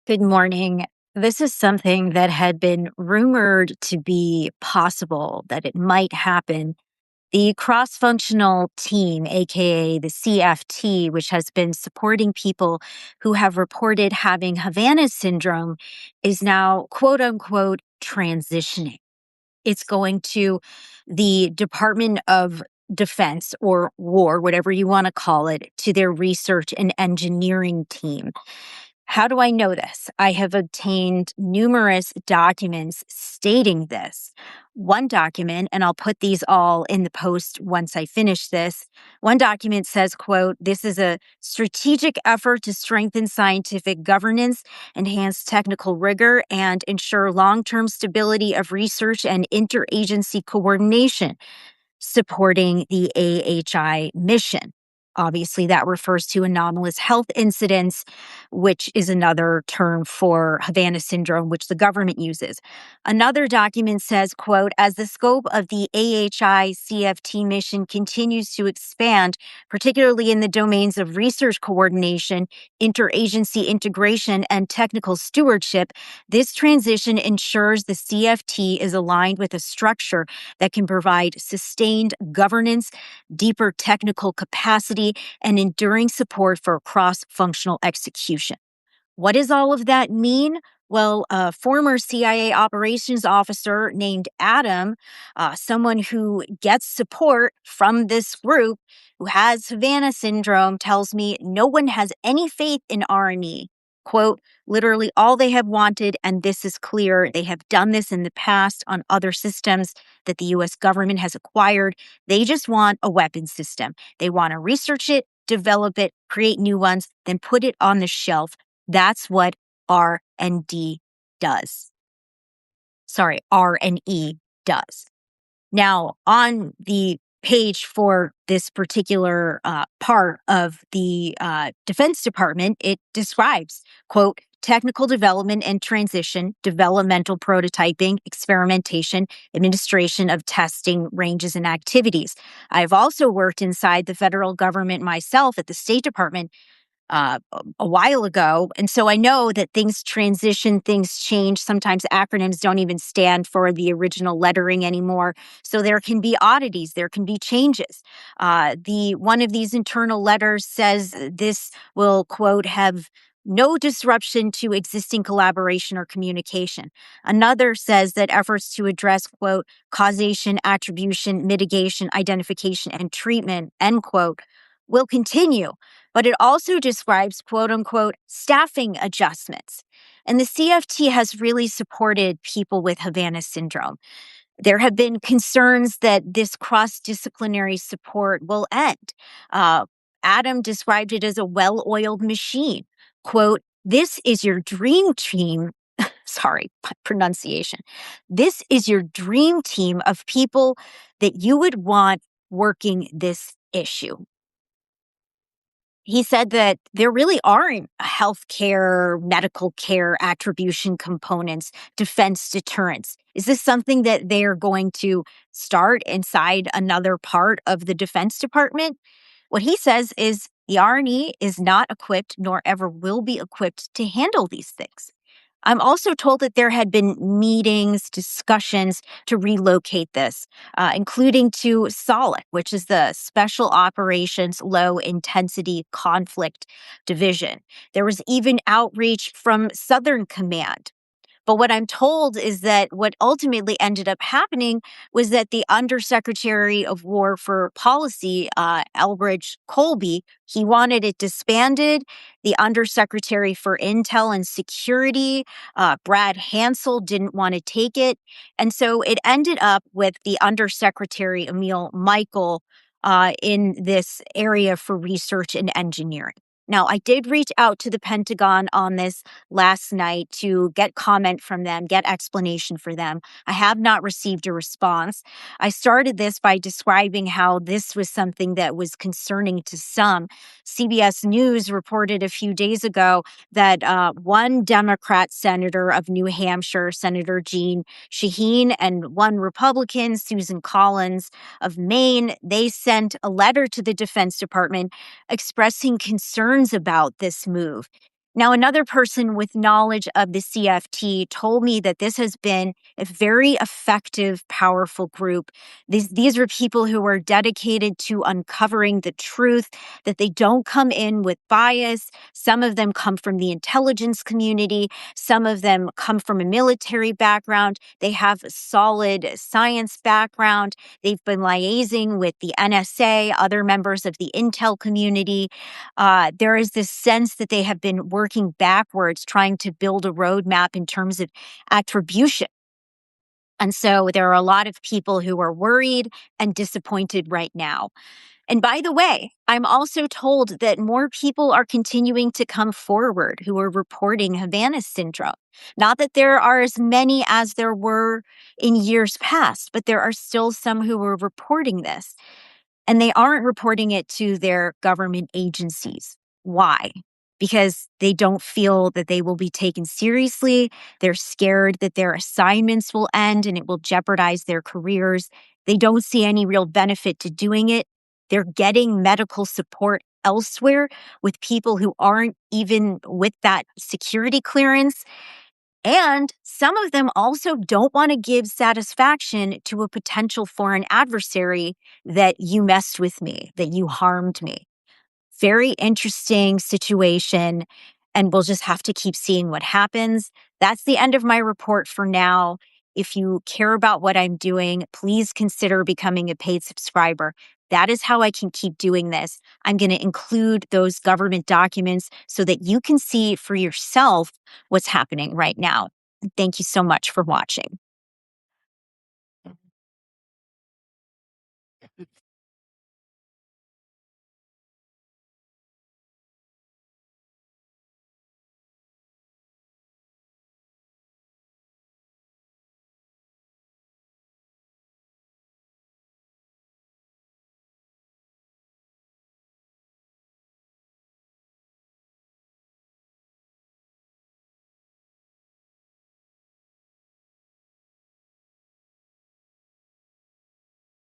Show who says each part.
Speaker 1: Good morning. This is something that had been rumored to be possible, that it might happen. The cross functional team, AKA the CFT, which has been supporting people who have reported having Havana Syndrome, is now quote unquote transitioning. It's going to the Department of Defense or War, whatever you want to call it, to their research and engineering team. How do I know this? I have obtained numerous documents stating this. One document, and I'll put these all in the post once I finish this. One document says, quote, "This is a strategic effort to strengthen scientific governance, enhance technical rigor, and ensure long-term stability of research and interagency coordination, supporting the AHI mission." Obviously, that refers to anomalous health incidents, which is another term for Havana Syndrome, which the government uses. Another document says, quote, "As the scope of the AHI CFT mission continues to expand, particularly in the domains of research coordination, interagency integration, and technical stewardship, this transition ensures the CFT is aligned with a structure that can provide sustained governance, deeper technical capacity, and enduring support for cross-functional execution." What does all of that mean? Well, a former CIA operations officer named Adam, someone who gets support from this group who has Havana Syndrome, tells me no one has any faith in R&E. Quote, "Literally all they have wanted, and this is clear, they have done this in the past on other systems that the US government has acquired. They just want a weapon system. They want to research it, develop it, create new ones, then put it on the shelf. That's what R&D does. Sorry, R&E does." Now, on the page for this particular part of the Defense Department, it describes, quote, "Technical development and transition, developmental prototyping, experimentation, administration of testing ranges and activities." I've also worked inside the federal government myself at the State Department a while ago. And so I know that things transition, things change. Sometimes acronyms don't even stand for the original lettering anymore. So there can be oddities, there can be changes. The one of these internal letters says this will, quote, "have no disruption to existing collaboration or communication." Another says that efforts to address, quote, "causation, attribution, mitigation, identification, and treatment," end quote, will continue. But it also describes, quote unquote, "staffing adjustments." And the CFT has really supported people with Havana Syndrome. There have been concerns that this cross disciplinary support will end. Uh, Adam described it as a well oiled machine. Quote, "This is your dream team." Sorry, pronunciation. "This is your dream team of people that you would want working this issue." He said that there really aren't healthcare, medical care attribution components, defense deterrence. Is this something that they are going to start inside another part of the Defense Department? What he says is the R&E is not equipped nor ever will be equipped to handle these things. I'm also told that there had been meetings, discussions to relocate this, including to SOLIC, which is the Special Operations Low Intensity Conflict Division. There was even outreach from Southern Command. But what I'm told is that what ultimately ended up happening was that the Undersecretary of War for Policy, Elbridge Colby, he wanted it disbanded. The Undersecretary for Intel and Security, Brad Hansel, didn't want to take it. And so it ended up with the Undersecretary Emil Michael in this area for research and engineering. Now, I did reach out to the Pentagon on this last night to get comment from them, get explanation for them. I have not received a response. I started this by describing how this was something that was concerning to some. CBS News reported a few days ago that one Democrat senator of New Hampshire, Senator Jean Shaheen, and one Republican, Susan Collins of Maine, they sent a letter to the Defense Department expressing concerns about this move. Now, another person with knowledge of the CFT told me that this has been a very effective, powerful group. These are people who are dedicated to uncovering the truth, that they don't come in with bias. Some of them come from the intelligence community. Some of them come from a military background. They have a solid science background. They've been liaising with the NSA, other members of the intel community. There is this sense that they have been working backwards, trying to build a roadmap in terms of attribution. And so there are a lot of people who are worried and disappointed right now. And by the way, I'm also told that more people are continuing to come forward who are reporting Havana Syndrome. Not that there are as many as there were in years past, but there are still some who are reporting this. And they aren't reporting it to their government agencies. Why? Because they don't feel that they will be taken seriously. They're scared that their assignments will end and it will jeopardize their careers. They don't see any real benefit to doing it. They're getting medical support elsewhere with people who aren't even with that security clearance. And some of them also don't want to give satisfaction to a potential foreign adversary that you messed with me, that you harmed me. Very interesting situation. And we'll just have to keep seeing what happens. That's the end of my report for now. If you care about what I'm doing, please consider becoming a paid subscriber. That is how I can keep doing this. I'm going to include those government documents so that you can see for yourself what's happening right now. Thank you so much for watching.